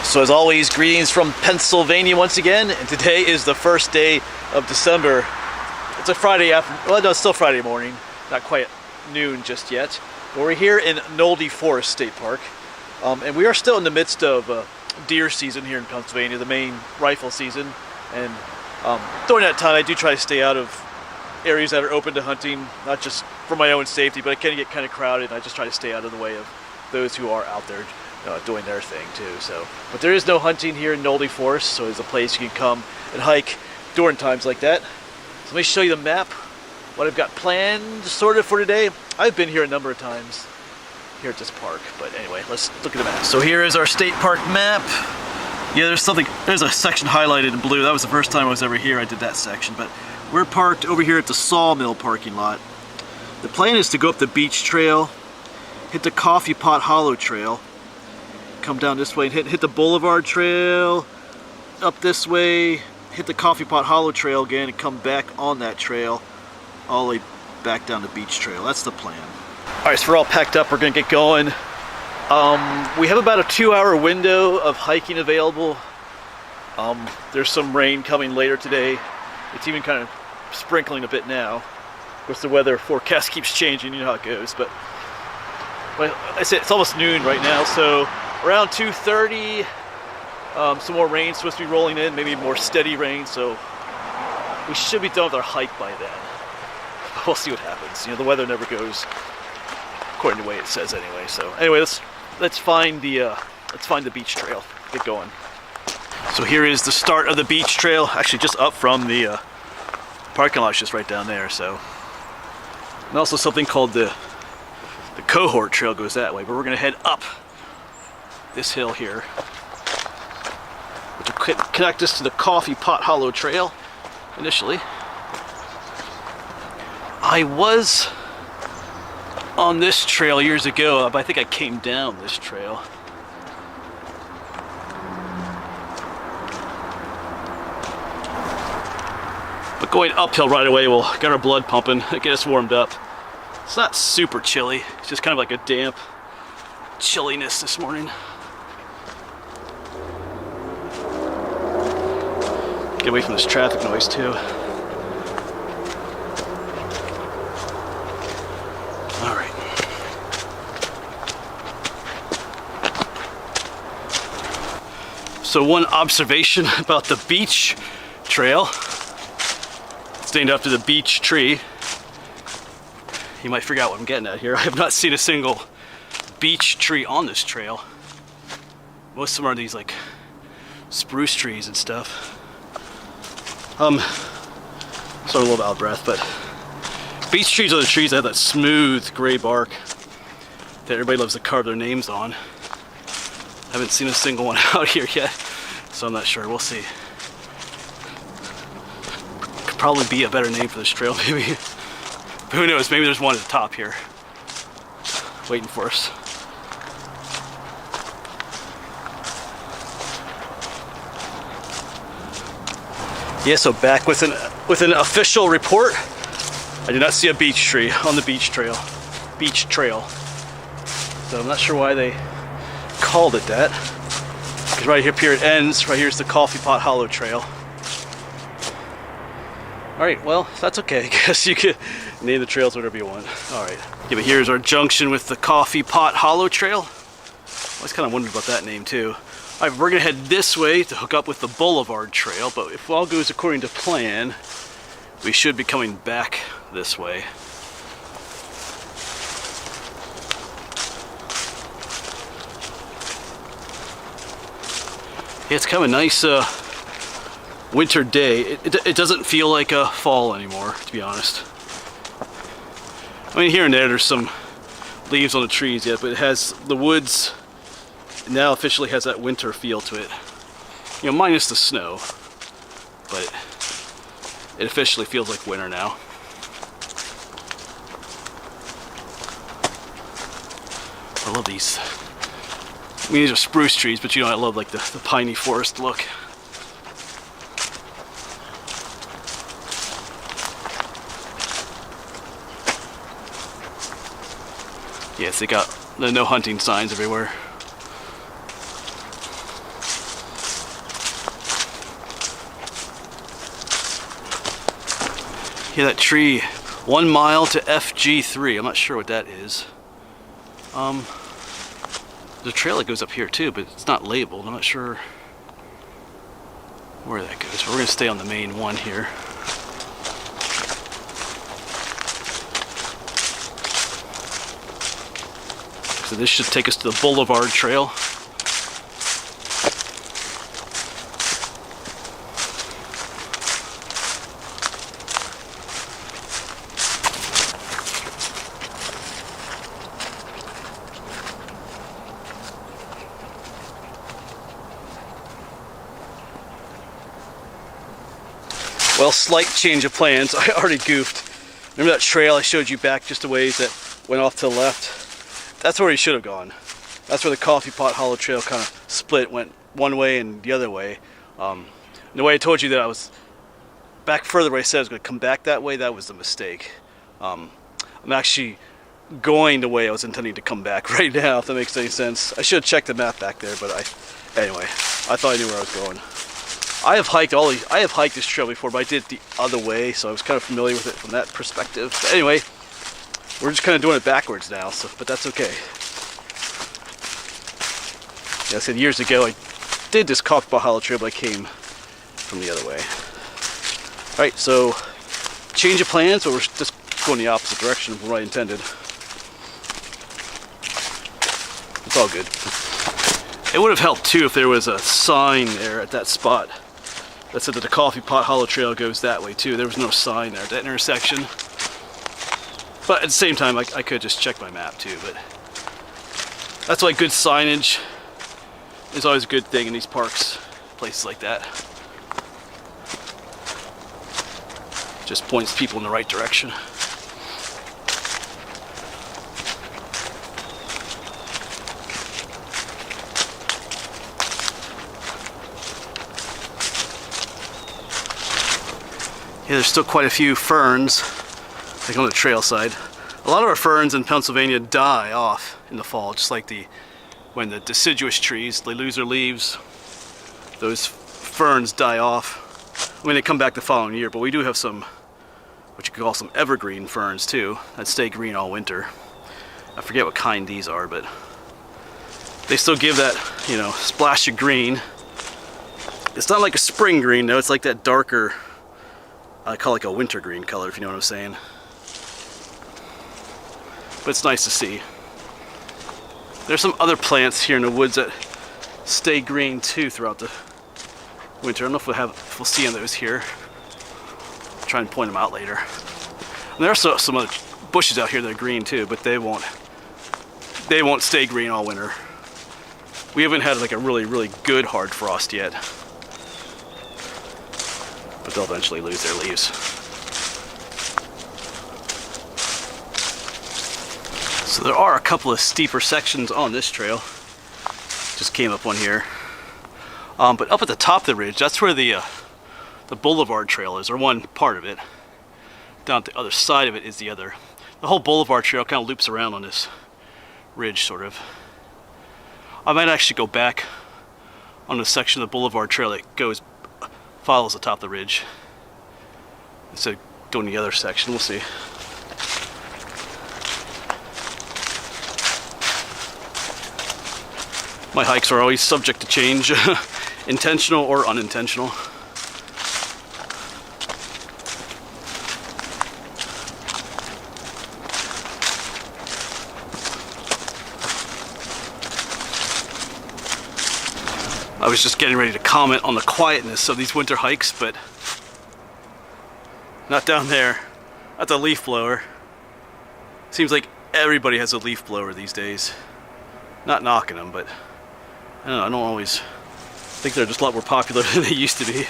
So as always, greetings from Pennsylvania once again, and today is the first day of December. It's a Friday well no, it's still Friday morning, not quite noon just yet. But we're here in Nolde Forest State Park, and we are still in the midst of deer season here in Pennsylvania, the main rifle season. And during that time I do try to stay out of areas that are open to hunting, not just for my own safety, but it can get kind of crowded, and I just try to stay out of the way of those who are out there doing their thing too. So, but there is no hunting here in Nolde Forest, so it's a place you can come and hike during times like that. So let me show you the map, what I've got planned sort of for today. I've been here a number of times here at this park, but anyway, let's look at the map. So here is our state park map. Yeah, there's a section highlighted in blue. That was the first time I was ever here. I did that section, but we're parked over here at the Sawmill parking lot. The plan is to go up the beach trail, hit the Coffee Pot Hollow Trail, come down this way and hit the Boulevard Trail, up this way, hit the Coffee Pot Hollow Trail again, and come back on that trail all the way back down the beach trail. That's the plan. Alright, so we're all packed up. We're gonna get going. We have about a 2-hour window of hiking available. There's some rain coming later today. It's even kind of sprinkling a bit now. Of course, the weather forecast keeps changing, you know how it goes. But I said it's almost noon right now, so around 2:30, some more rain's supposed to be rolling in, maybe more steady rain, so we should be done with our hike by then. We'll see what happens. You know, the weather never goes according to the way it says anyway. So anyway, let's find the beach trail. Get going. So here is the start of the beach trail, actually just up from the parking lot, just right down there. So, and also something called the cohort trail goes that way, but we're gonna head up this hill here, which will connect us to the Coffee Pot Hollow Trail initially. I was on this trail years ago, but I think I came down this trail. But going uphill right away will get our blood pumping, get us warmed up. It's not super chilly, it's just kind of like a damp chilliness this morning. Get away from this traffic noise too. Alright. So one observation about the beach trail, it's named after the beech tree. You might figure out what I'm getting at here. I have not seen a single beech tree on this trail. Most of them are these like spruce trees and stuff. Sorry, a little out of breath, but beech trees are the trees that have that smooth gray bark that everybody loves to carve their names on. Haven't seen a single one out here yet, so I'm not sure. We'll see. Could probably be a better name for this trail, maybe. But who knows? Maybe there's one at the top here, waiting for us. Yeah, so back with an official report. I did not see a beech tree on the beach trail. So I'm not sure why they called it that. Because right here it ends. Right here's the Coffee Pot Hollow Trail. Alright, well, that's okay. I guess you could name the trails whatever you want. Alright. Yeah, but here's our junction with the Coffee Pot Hollow Trail. I always kind of wondered about that name too. Alright, we're going to head this way to hook up with the Boulevard Trail, but if all goes according to plan, we should be coming back this way. Yeah, it's kind of a nice winter day. It doesn't feel like a fall anymore, to be honest. I mean, here and there's some leaves on the trees yet, but it has the woods now officially has that winter feel to it. You know, minus the snow, but it officially feels like winter now. I love these. I mean, these are spruce trees, but you know, I love like the piney forest look. Yes, they got the no hunting signs everywhere. Yeah, that tree, 1 mile to FG3. I'm not sure what that is. There's a trail that goes up here too, but it's not labeled. I'm not sure where that goes. But we're gonna stay on the main one here. So this should take us to the Boulevard Trail. Well, slight change of plans. I already goofed. Remember that trail I showed you back just a ways that went off to the left? That's where he should have gone. That's where the Coffee Pot Hollow Trail kind of split, went one way and the other way. The way I told you that I was back further where I said I was going to come back that way, that was the mistake. I'm actually going the way I was intending to come back right now, if that makes any sense. I should have checked the map back there, but anyway, I thought I knew where I was going. I have hiked this trail before, but I did it the other way, so I was kind of familiar with it from that perspective. But anyway, we're just kind of doing it backwards now, but that's okay. Yeah, I said years ago I did this Coffee Pot Hollow Trail, but I came from the other way. Alright, so change of plans, but we're just going the opposite direction of what I intended. It's all good. It would have helped too if there was a sign there at that spot that said that the Coffee Pot Hollow Trail goes that way too. There was no sign there at that intersection. But at the same time, I could just check my map too. But that's why good signage is always a good thing in these parks, places like that. Just points people in the right direction. Yeah, there's still quite a few ferns, like on the trail side. A lot of our ferns in Pennsylvania die off in the fall, just like when the deciduous trees, they lose their leaves, those ferns die off. I mean, they come back the following year, but we do have some, what you could call some evergreen ferns too, that stay green all winter. I forget what kind these are, but they still give that, you know, splash of green. It's not like a spring green though, it's like that darker, I call it like a winter green color, if you know what I'm saying. But it's nice to see. There's some other plants here in the woods that stay green too throughout the winter. I don't know if we'll see any of those here. I'll try and point them out later. And there are some other bushes out here that are green too, but they won't stay green all winter. We haven't had like a really, really good hard frost yet. But they'll eventually lose their leaves. So there are a couple of steeper sections on this trail. Just came up one here. But up at the top of the ridge, that's where the Boulevard Trail is, or one part of it. Down at the other side of it is the other. The whole Boulevard Trail kind of loops around on this ridge, sort of. I might actually go back on the section of the Boulevard Trail that follows the top of the ridge instead of doing the other section. We'll see. My hikes are always subject to change, intentional or unintentional. I was just getting ready to comment on the quietness of these winter hikes, but not down there. That's a leaf blower. Seems like everybody has a leaf blower these days. Not knocking them, but I don't always think they're just a lot more popular than they used to be.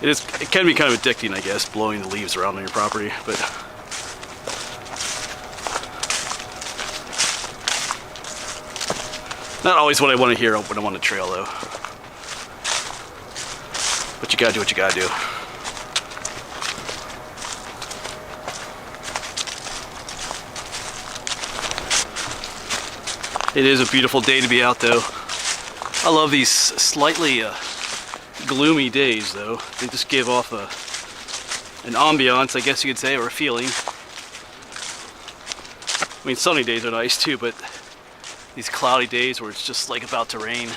It can be kind of addicting, I guess, blowing the leaves around on your property, but not always what I want to hear when I'm on the trail, though. But you gotta do what you gotta do. It is a beautiful day to be out, though. I love these slightly gloomy days, though. They just give off a an ambiance, I guess you could say, or a feeling. I mean, sunny days are nice too, but these cloudy days where it's just like about to rain,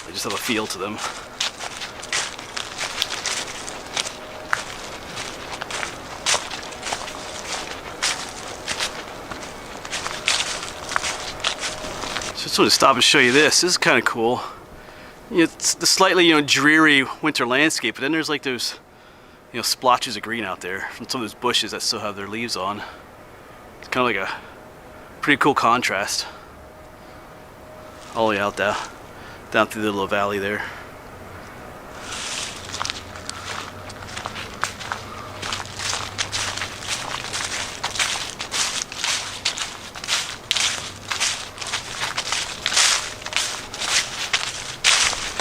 they just have a feel to them. So I just want to stop and show you this. This is kind of cool. It's the slightly, dreary winter landscape, but then there's like those, splotches of green out there from some of those bushes that still have their leaves on. It's kind of like a pretty cool contrast. All the way out down through the little valley there.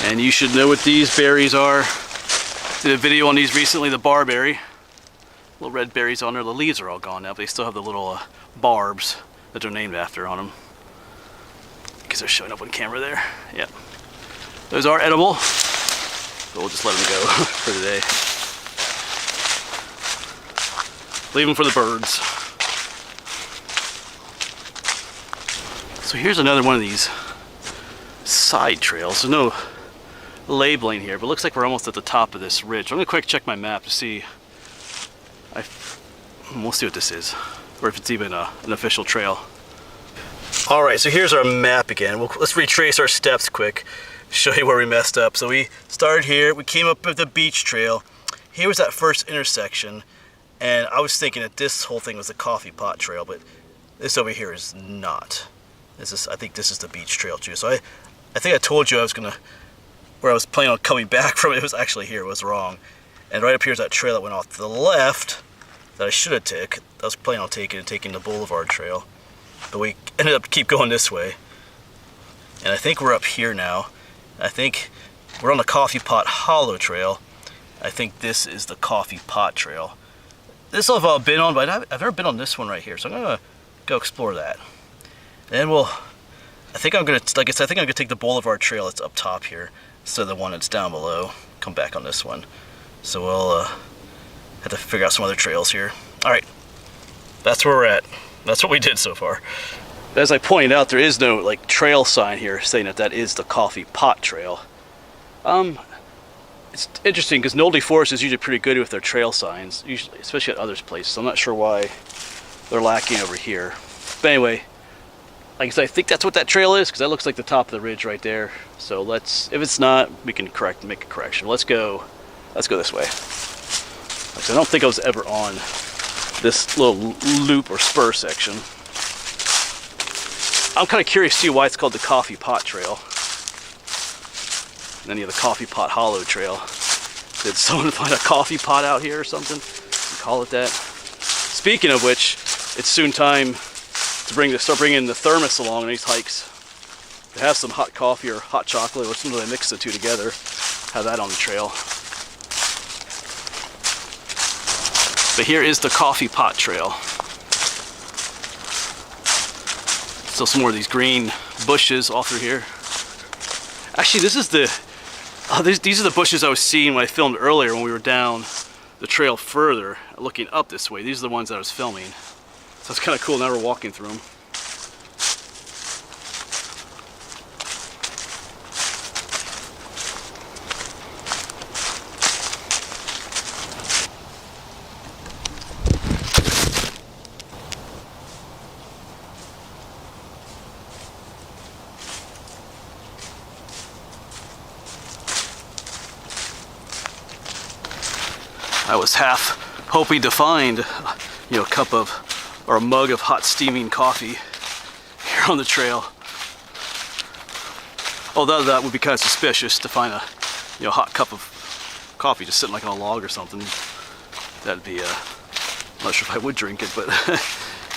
And you should know what these berries are. Did a video on these recently, the barberry. Little red berries on there. The leaves are all gone now, but they still have the little barbs that they're named after on them. Because they're showing up on camera there. Yeah. Those are edible, but we'll just let them go for today. Leave them for the birds. So here's another one of these side trails. There's no labeling here, but it looks like we're almost at the top of this ridge. I'm gonna quick check my map to see. We'll see what this is, or if it's even an official trail. All right, so here's our map again. Let's retrace our steps quick, show you where we messed up. So we started here, we came up with the beach trail. Here was that first intersection, and I was thinking that this whole thing was the coffee pot trail, but this over here is not. I think this is the beach trail too. So I think I told you where I was planning on coming back from. It was actually here, it was wrong. And right up here is that trail that went off to the left that I should have taken. I was planning on taking the boulevard trail. But we ended up keep going this way. And I think we're up here now. I think we're on the Coffee Pot Hollow Trail. I think this is the Coffee Pot Trail. This I've been on, but I've never been on this one right here. So I'm gonna go explore that. And I think I'm gonna take the boulevard trail that's up top here, so the one that's down below, come back on this one. So we'll have to figure out some other trails here. All right, that's where we're at. That's what we did so far. As I pointed out, there is no trail sign here saying that is the Coffee Pot Trail. It's interesting because Nolde Forest is usually pretty good with their trail signs, usually, especially at other places. So I'm not sure why they're lacking over here. But anyway, like I said, I think that's what that trail is, because that looks like the top of the ridge right there. So if it's not, we can make a correction. Let's go this way. Like I don't think I was ever on this little loop or spur section. I'm kind of curious to see why it's called the Coffee Pot Trail. And then you have the Coffee Pot Hollow Trail. Did someone find a coffee pot out here or something? Call it that. Speaking of which, it's soon time to start bringing the thermos along on these hikes. To have some hot coffee or hot chocolate, or something, they mix the two together. Have that on the trail. But here is the Coffee Pot Trail. Still some more of these green bushes all through here. Actually, this is these are the bushes I was seeing when I filmed earlier when we were down the trail further, looking up this way. These are the ones that I was filming. So it's kind of cool, now we're walking through them. I was half hoping to find, a cup of, or a mug of hot steaming coffee here on the trail. Although that would be kind of suspicious to find a, hot cup of coffee just sitting like on a log or something. That'd be, I'm not sure if I would drink it, but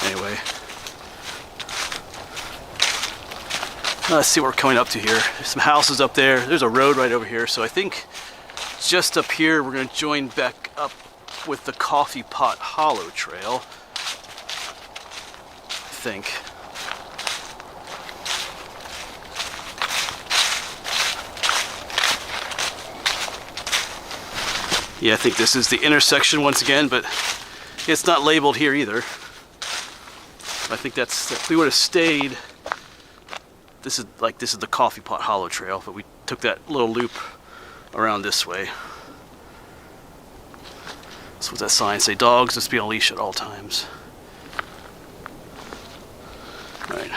anyway. Let's see what we're coming up to here. There's some houses up there. There's a road right over here. So I think just up here, we're going to join back up with the Coffee Pot Hollow Trail. I think. Yeah, I think this is the intersection once again, but it's not labeled here either. I think that's, if we would have stayed, this is the Coffee Pot Hollow Trail, but we took that little loop around this way. So what's that sign say? Dogs must be on leash at all times. All right.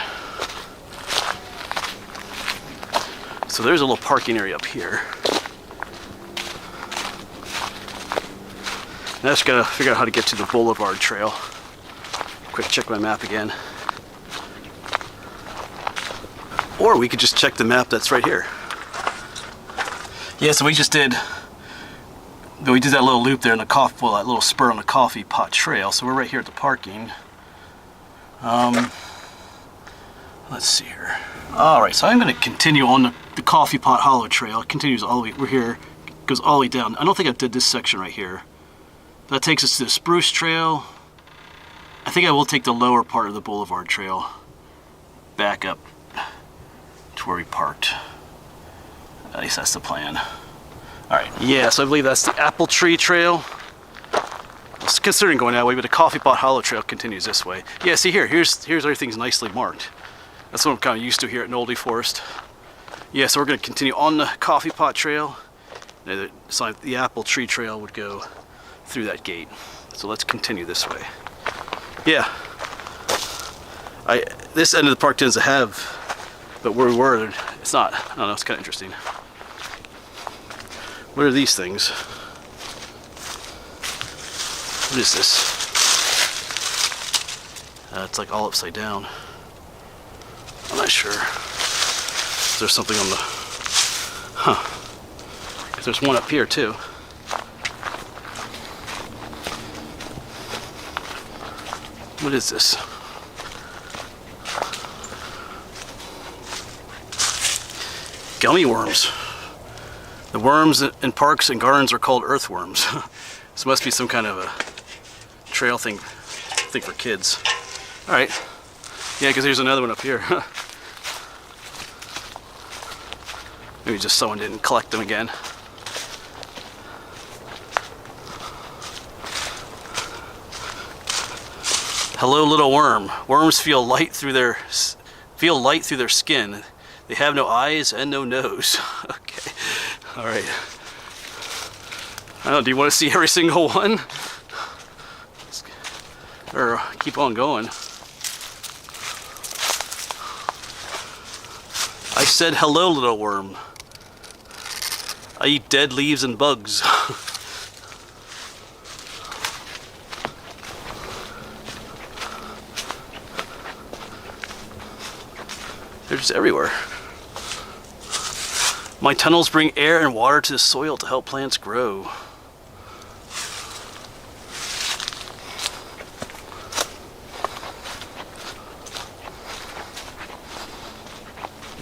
So there's a little parking area up here. Now I just gotta figure out how to get to the Boulevard Trail. Quick check my map again. Or we could just check the map that's right here. Yeah, so we just did that little loop there in the that little spur on the Coffee Pot Trail. So we're right here at the parking. Let's see here. All right, so I'm going to continue on the Coffee Pot Hollow Trail. It continues all the way. We're here, goes all the way down. I don't think I did this section right here. That takes us to the Spruce Trail. I think I will take the lower part of the Boulevard Trail back up to where we parked. At least that's the plan. All right, yeah, so I believe that's the Apple Tree Trail. I was considering going that way, but the Coffee Pot Hollow Trail continues this way. Yeah, see here's everything's nicely marked. That's what I'm kind of used to here at Nolde Forest. Yeah, so we're going to continue on the Coffee Pot Trail. The Apple Tree Trail would go through that gate. So let's continue this way. Yeah, this end of the park tends to have, but where we were, it's not. I don't know, it's kind of interesting. What are these things? What is this? It's like all upside down. I'm not sure. Is there something on the... Huh. There's one up here too. What is this? Gummy worms. The worms in parks and gardens are called earthworms. This must be some kind of a trail thing for kids. All right. Yeah, because there's another one up here. Maybe just someone didn't collect them again. Hello, little worm. Worms feel light through their skin. They have no eyes and no nose. Okay. All right. I don't know. Do you want to see every single one, or keep on going? I said hello, little worm. I eat dead leaves and bugs. They're just everywhere. My tunnels bring air and water to the soil to help plants grow.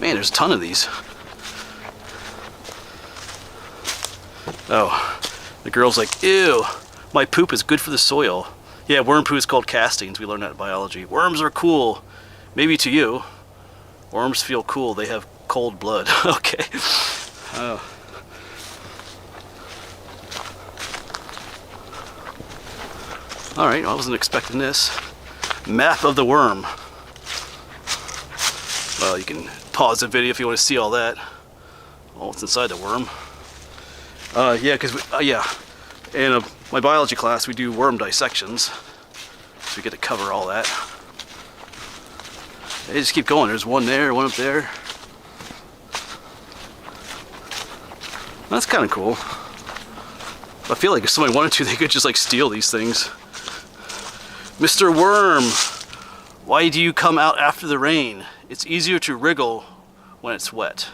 Man, there's a ton of these. Oh, the girl's like, ew, my poop is good for the soil. Yeah, worm poo is called castings. We learned that in biology. Worms are cool. Maybe to you. Worms feel cool. They have cold blood. Okay. Oh. All right, I wasn't expecting this. Map of the worm. Well, you can pause the video if you want to see all that. Oh, what's inside the worm? Yeah, because in my biology class we do worm dissections, so we get to cover all that. They just keep going. There's one there, one up there. That's kind of cool. I feel like if somebody wanted to, they could just like steal these things. Mr. Worm, why do you come out after the rain? It's easier to wriggle when it's wet.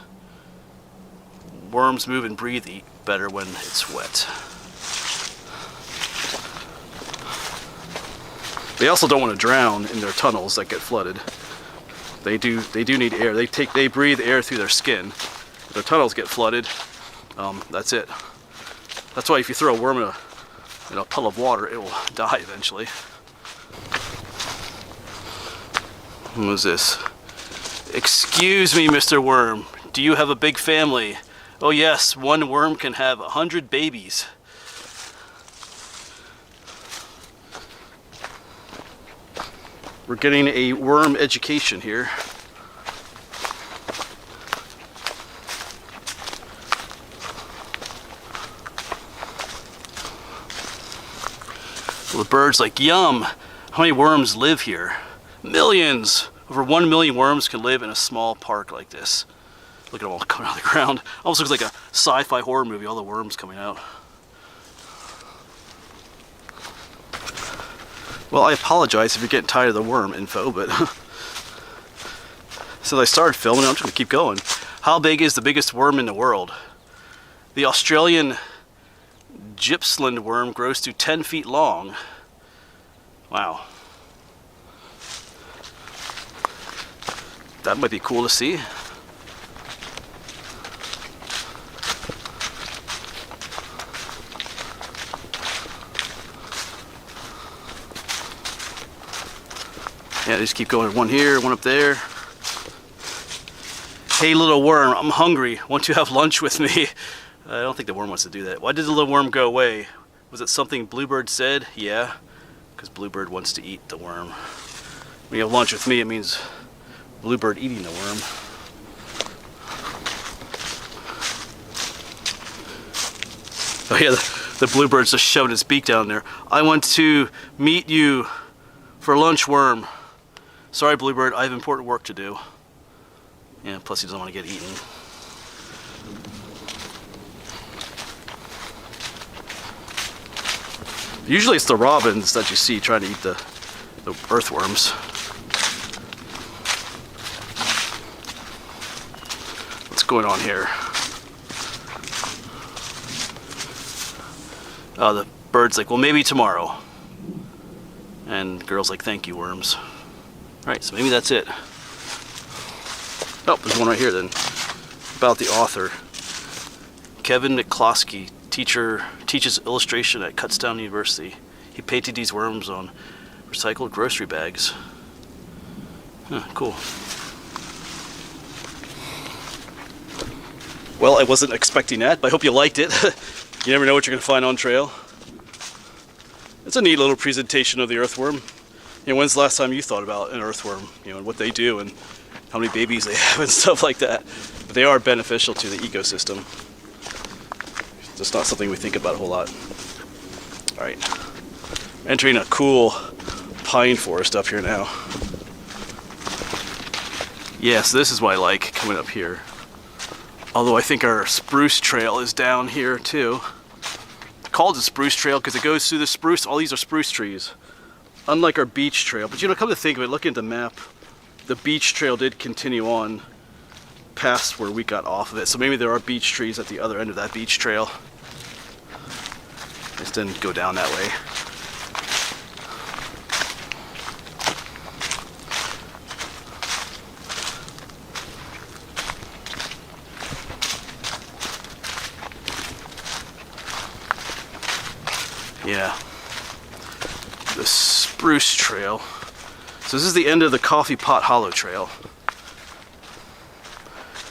Worms move and breathe better when it's wet. They also don't want to drown in their tunnels that get flooded. They do need air. They breathe air through their skin. If their tunnels get flooded, that's it. That's why if you throw a worm in a puddle of water, it will die eventually. What is this? Excuse me, Mr. Worm. Do you have a big family? Oh yes, one worm can have 100 babies. We're getting a worm education here. Well, the bird's like, yum! How many worms live here? Millions! Over 1 million worms can live in a small park like this. Look at them all coming out of the ground. Almost looks like a sci-fi horror movie, all the worms coming out. Well, I apologize if you're getting tired of the worm info, but since I started filming, I'm just going to keep going. How big is the biggest worm in the world? The Australian Gippsland worm grows to 10 feet long. Wow. That might be cool to see. Yeah, just keep going. One here, one up there. Hey little worm, I'm hungry. Want to have lunch with me? I don't think the worm wants to do that. Why did the little worm go away? Was it something Bluebird said? Yeah, because Bluebird wants to eat the worm. When you have lunch with me, it means Bluebird eating the worm. Oh yeah, the Bluebird's just shoving his beak down there. I want to meet you for lunch, worm. Sorry, Bluebird, I have important work to do. Yeah, plus he doesn't want to get eaten. Usually it's the robins that you see trying to eat the earthworms. What's going on here? The bird's like, well, maybe tomorrow. And the girl's like, thank you, worms. Alright, so maybe that's it. Oh, there's one right here then. About the author. Kevin McCloskey, teaches illustration at Kutztown University. He painted these worms on recycled grocery bags. Huh, cool. Well, I wasn't expecting that, but I hope you liked it. You never know what you're going to find on trail. It's a neat little presentation of the earthworm. You know, when's the last time you thought about an earthworm? You know, and what they do and how many babies they have and stuff like that. But they are beneficial to the ecosystem. Just not something we think about a whole lot. All right, entering a cool pine forest up here now. Yes, this is what I like coming up here. Although I think our spruce trail is down here too. It's called a spruce trail because it goes through the spruce. All these are spruce trees. Unlike our beach trail. But you know, come to think of it, looking at the map, the beach trail did continue on past where we got off of it. So maybe there are beech trees at the other end of that beach trail. Just didn't go down that way. Yeah, the Spruce Trail. So this is the end of the Coffee Pot Hollow Trail.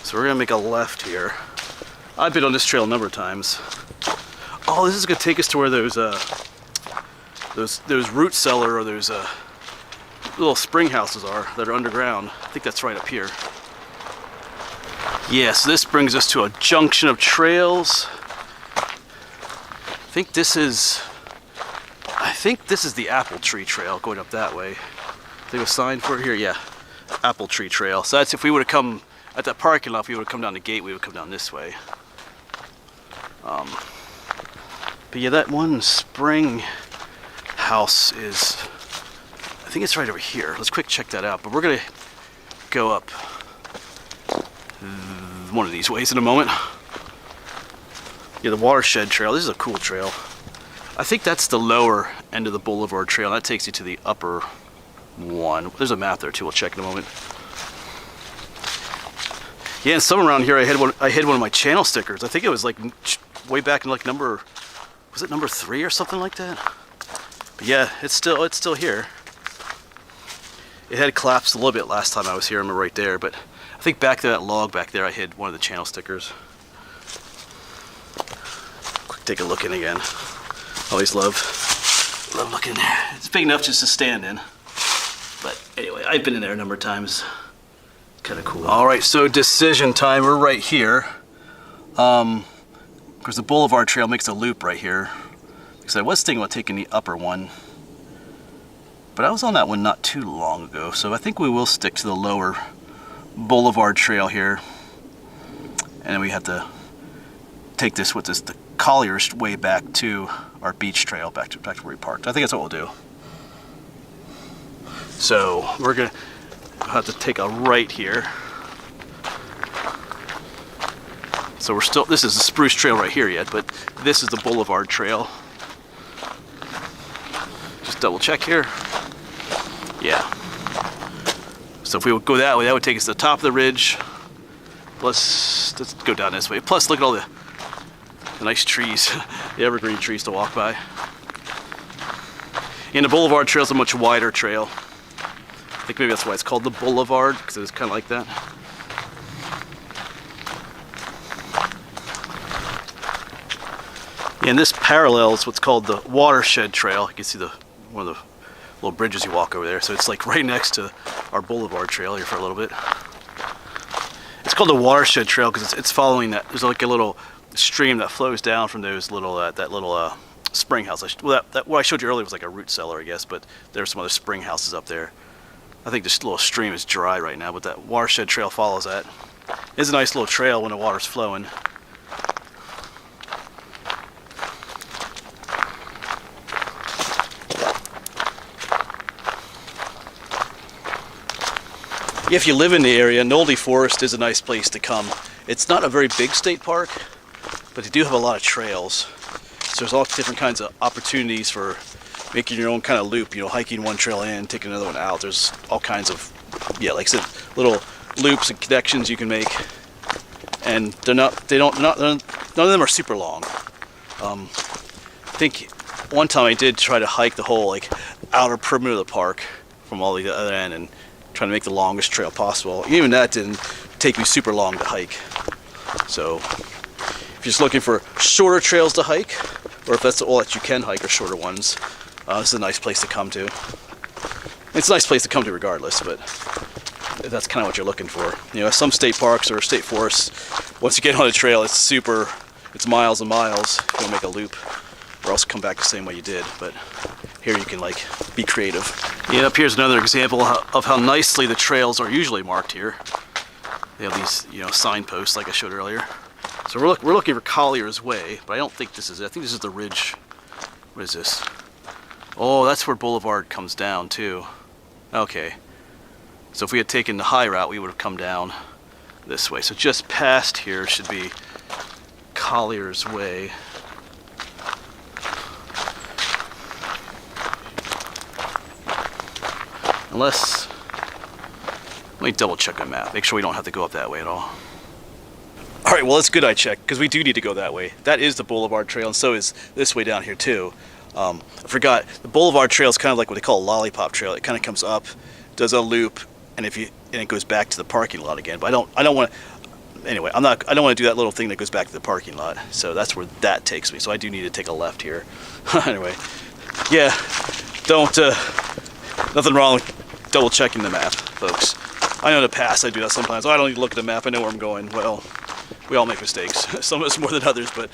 So we're gonna make a left here. I've been on this trail a number of times. Oh, this is gonna take us to where those root cellar or those little spring houses are that are underground. I think that's right up here. Yeah, so this brings us to a junction of trails. I think this is the Apple Tree Trail going up that way. There's a sign for it here. Yeah, Apple Tree Trail. So that's if we would have come at that parking lot. If we would have come down the gate, we would come down this way. But yeah, that one spring house is, I think it's right over here. Let's quick check that out. But we're gonna go up one of these ways in a moment. Yeah, the Watershed Trail. This is a cool trail. I think that's the lower end of the boulevard trail. That takes you to the upper one. There's a map there too. We'll check in a moment. Yeah, and somewhere around here I hid one of my channel stickers. I think it was like way back in like was it number 3 or something like that? But yeah, it's still here. It had collapsed a little bit last time I was here. I'm right there, but I think back to that log back there I hid one of the channel stickers. Quick, take a look in again. Always love looking there. It's big enough just to stand in, but I've been in there a number of times. Kind of cool. All right, so decision time. We're right here. Because the Boulevard Trail makes a loop right here. Because I was thinking about taking the upper one, but I was on that one not too long ago, so I think we will stick to the lower Boulevard Trail here. And then we have to take this with the Collier's way back to our beach trail, back to where we parked. I think that's what we'll do. So we're gonna have to take a right here. So this is the Spruce Trail right here yet, but this is the Boulevard Trail. Just double check here. Yeah. So if we would go that way, that would take us to the top of the ridge. Let's go down this way. Plus, look at all the nice trees, the evergreen trees to walk by. And the Boulevard Trail is a much wider trail. I think maybe that's why it's called the Boulevard, because it's kind of like that. And this parallels what's called the Watershed Trail. You can see one of the little bridges you walk over there. So it's like right next to our Boulevard Trail here for a little bit. It's called the Watershed Trail because it's following that. There's like a little stream that flows down from those little that little spring house. What I showed you earlier was like a root cellar, I guess, but there's some other spring houses up there. I think this little stream is dry right now, but that Watershed Trail follows that. It's a nice little trail when the water's flowing. If you live in the area, Nolde Forest is a nice place to come. It's not a very big state park, but they do have a lot of trails. So there's all different kinds of opportunities for making your own kind of loop, you know, hiking one trail in, taking another one out. There's all kinds of, yeah, like I said, little loops and connections you can make. And none of them are super long. I think one time I did try to hike the whole like outer perimeter of the park from all the other end and trying to make the longest trail possible. Even that didn't take me super long to hike. So if you're just looking for shorter trails to hike, or if that's all that you can hike are shorter ones, this is a nice place to come to. It's a nice place to come to regardless, but if that's kind of what you're looking for. You know, some state parks or state forests, once you get on a trail, it's miles and miles. You'll make a loop, or else come back the same way you did. But here you can like be creative. Yeah, up here's another example of how nicely the trails are usually marked here. They have these, you know, signposts like I showed earlier. So we're looking for Collier's Way, but I don't think this is it. I think this is the ridge. What is this? Oh, that's where Boulevard comes down too. Okay. So if we had taken the high route, we would have come down this way. So just past here should be Collier's Way. Unless, let me double check my map, make sure we don't have to go up that way at all. All right, well, it's good I checked, because we do need to go that way. That is the Boulevard Trail, and so is this way down here too. I forgot, the Boulevard Trail is kind of like what they call a lollipop trail. It kind of comes up, does a loop, and it goes back to the parking lot again. But I don't want to, anyway, I don't want to do that little thing that goes back to the parking lot. So that's where that takes me. So I do need to take a left here. Anyway, yeah, nothing wrong with double checking the map, folks. I know in the past I do that sometimes. Oh, I don't need to look at the map, I know where I'm going. Well, we all make mistakes. Some of us more than others, but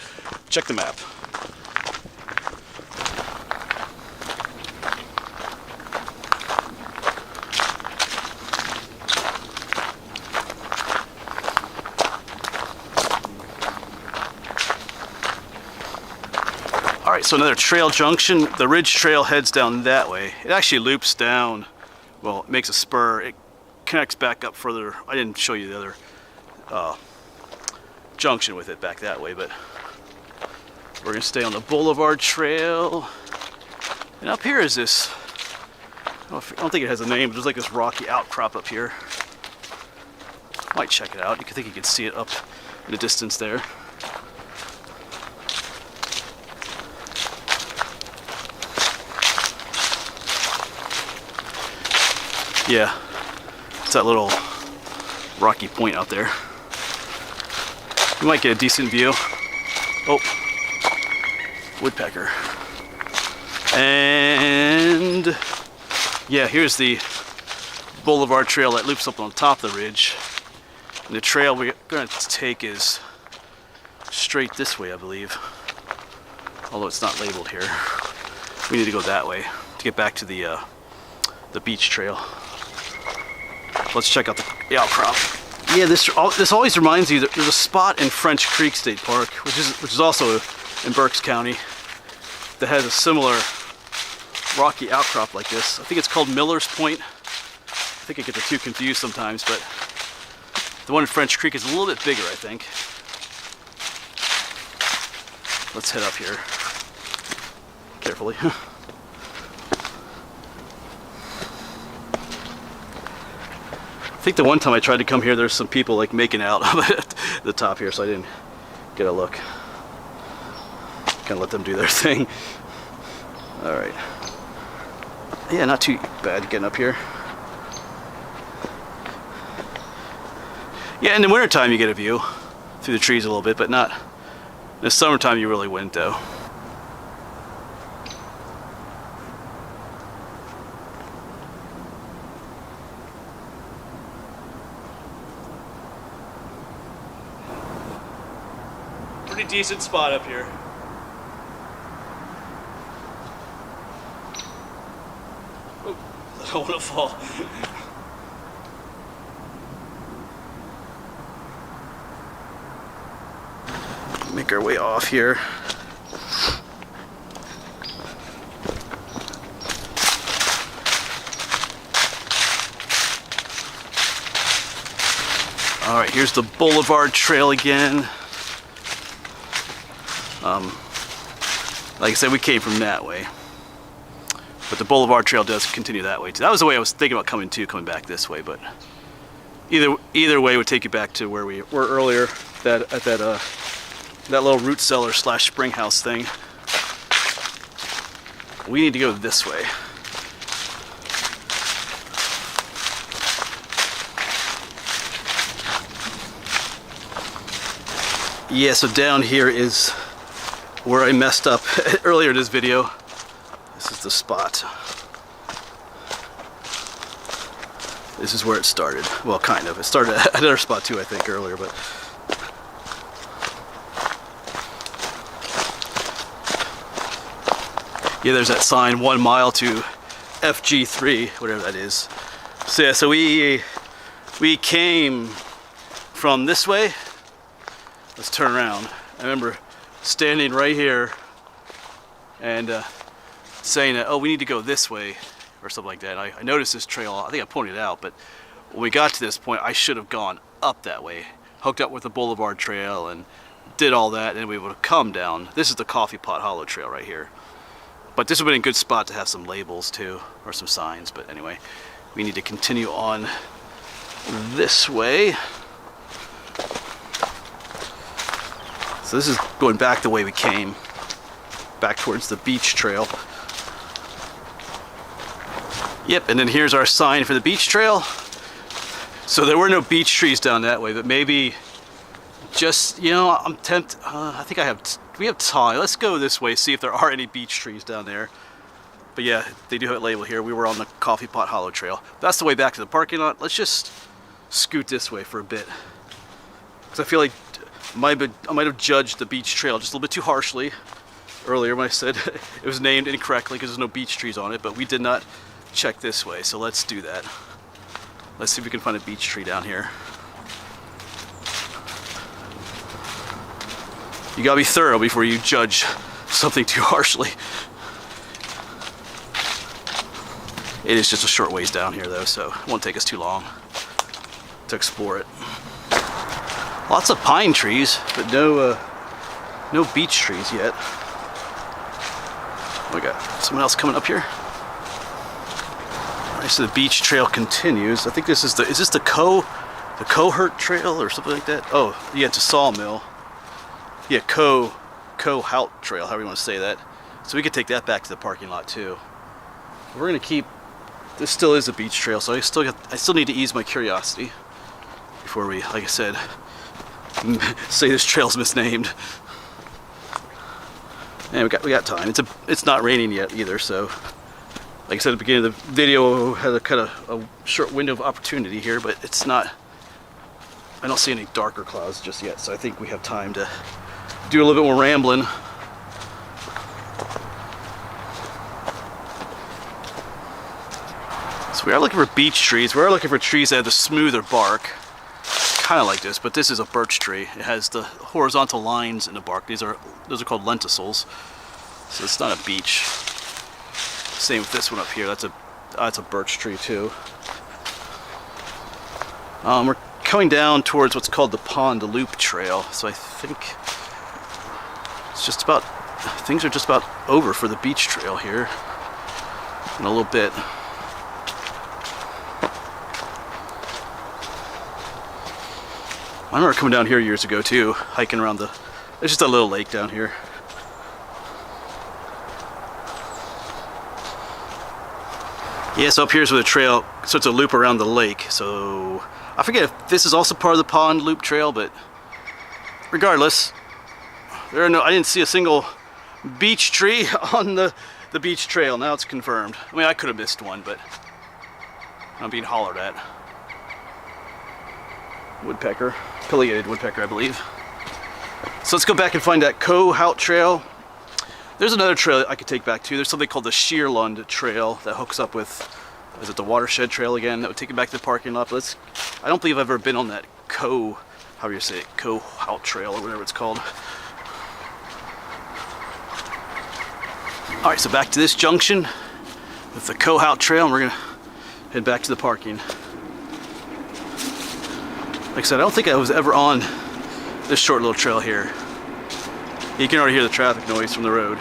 check the map. All right, so another trail junction. The Ridge Trail heads down that way. It actually loops down. Well, it makes a spur. It connects back up further. I didn't show you the other junction with it back that way, but we're gonna stay on the Boulevard Trail. And up here is this, I don't think it has a name, but there's like this rocky outcrop up here. Might check it out. I think you can see it up in the distance there. Yeah, it's that little rocky point out there. You might get a decent view. Oh, woodpecker. And yeah, here's the boulevard trail that loops up on top of the ridge. And the trail we're going to take is straight this way, I believe. Although it's not labeled here. We need to go that way to get back to the beach trail. Let's check out the outcrop. Yeah, this always reminds you that there's a spot in French Creek State Park, which is also in Berks County, that has a similar rocky outcrop like this. I think it's called Miller's Point. I think I get the two confused sometimes, but the one in French Creek is a little bit bigger, I think. Let's head up here. Carefully. I think the one time I tried to come here, there's some people like making out at the top here, so I didn't get a look. Kind of let them do their thing. All right. Yeah, not too bad getting up here. Yeah, in the wintertime you get a view through the trees a little bit, but not in the summertime you really wouldn't though. Pretty decent spot up here. Oh, I don't want to fall. Make our way off here. All right, here's the boulevard trail again. Like I said, we came from that way, but the boulevard trail does continue that way too. That was the way I was thinking about coming back this way, but either way would take you back to where we were earlier, that little root cellar / spring house thing. We need to go this way. Yeah, so down here is where I messed up earlier in this video. This is the spot. This is where it started. Well, kind of. It started at another spot too, I think, earlier, but yeah, there's that sign, 1 mile to FG3, whatever that is. So yeah, so we came from this way. Let's turn around. I remember standing right here and saying that, oh, we need to go this way or something like that. And I noticed this trail. I think I pointed it out, but when we got to this point, I should have gone up that way, hooked up with the boulevard trail and did all that, and we would have come down. This is the Coffee Pot Hollow Trail right here. But this would have been a good spot to have some labels too, or some signs. But anyway, we need to continue on this way. So this is going back the way we came, back towards the beach trail. Yep, and then here's our sign for the beach trail. So there were no beech trees down that way, but maybe just, you know, I'm tempted, I think we have time. Let's go this way, see if there are any beech trees down there. But yeah, they do have it labeled here. We were on the Coffee Pot Hollow Trail. That's the way back to the parking lot. Let's just scoot this way for a bit. Because I feel like I might have judged the beach trail just a little bit too harshly earlier when I said it was named incorrectly because there's no beech trees on it, but we did not check this way, so let's do that. Let's see if we can find a beech tree down here. You gotta be thorough before you judge something too harshly. It is just a short ways down here though, so it won't take us too long to explore it. Lots of pine trees, but no beech trees yet. We got someone else coming up here. All right, so the beach trail continues. I think this is is this the Cohurt Trail or something like that? Oh, yeah, it's a sawmill. Yeah, Cohout Trail, however you want to say that. So we could take that back to the parking lot too. We're gonna keep. This still is a beach trail, so I still need to ease my curiosity before we, like I said, say this trail's misnamed. And we got time. It's not raining yet either, so Like I said at the beginning of the video, had a kind of a short window of opportunity here, but it's not, I don't see any darker clouds just yet, so I think we have time to do a little bit more rambling. So we are looking for beech trees. We are looking for trees that have the smoother bark, kind of like this, but this is a birch tree. It has the horizontal lines in the bark. Those are called lenticels, so it's not a beech. Same with this one up here. That's a birch tree too. We're coming down towards what's called the Pond Loop Trail, so I think it's just about, things are just about over for the beech trail here in a little bit. I remember coming down here years ago too, hiking around there's just a little lake down here. Yeah, so up here's where the trail starts to loop around the lake. So I forget if this is also part of the Pond Loop Trail, but regardless, I didn't see a single beech tree on the beech trail. Now it's confirmed. I mean, I could have missed one, but I'm being hollered at. Woodpecker, pileated woodpecker, I believe. So let's go back and find that Cohout Trail. There's another trail I could take back to. There's something called the Sheerlund Trail that hooks up with, is it the Watershed Trail again? That would take it back to the parking lot. But I don't believe I've ever been on that however you say it, Cohout Trail or whatever it's called. All right, so back to this junction with the Cohout Trail, and we're gonna head back to the parking. Like I said, I don't think I was ever on this short little trail here. You can already hear the traffic noise from the road.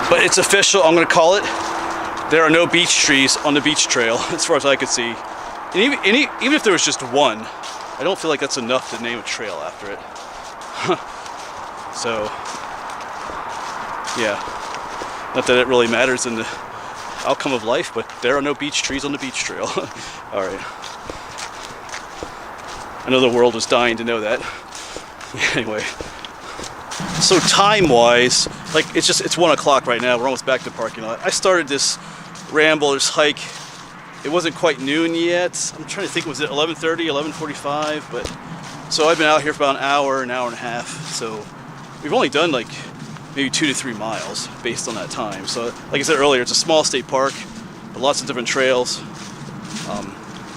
But it's official, I'm gonna call it. There are no beech trees on the beech trail, as far as I could see. And even if there was just one, I don't feel like that's enough to name a trail after it. So, yeah. Not that it really matters in the outcome of life, but there are no beech trees on the beech trail. All right. I know the world is dying to know that. Anyway, so time-wise, like it's 1 o'clock right now. We're almost back to the parking lot. I started this ramble, this hike. It wasn't quite noon yet. I'm trying to think, was it 11:30, 11:45? But so I've been out here for about an hour and a half. So we've only done like maybe 2 to 3 miles based on that time. So like I said earlier, it's a small state park, but lots of different trails.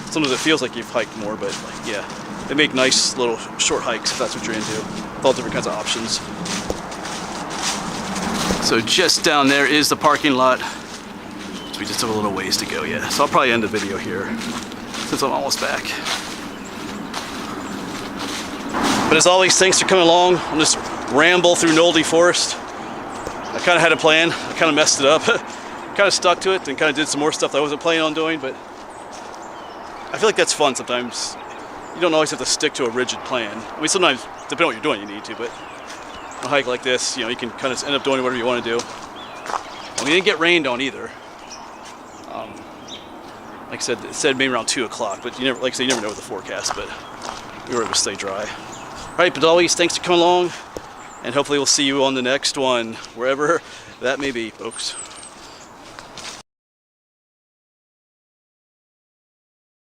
Sometimes it feels like you've hiked more, but like, yeah. They make nice little short hikes if that's what you're into, with all different kinds of options. So just down there is the parking lot. So we just have a little ways to go, yeah. So I'll probably end the video here since I'm almost back. But as always, thanks for coming along on this ramble through Nolde Forest. I kind of had a plan. I kind of messed it up. Kind of stuck to it and kind of did some more stuff that I wasn't planning on doing, but I feel like that's fun sometimes. You don't always have to stick to a rigid plan. I mean, sometimes, depending on what you're doing, you need to, but on a hike like this, you know, you can kind of end up doing whatever you want to do. And we didn't get rained on either. Like I said, it said maybe around 2 o'clock, but you never, like I said, you never know with the forecast, but we were able to stay dry. All right, but always, thanks for coming along, and hopefully we'll see you on the next one, wherever that may be, folks.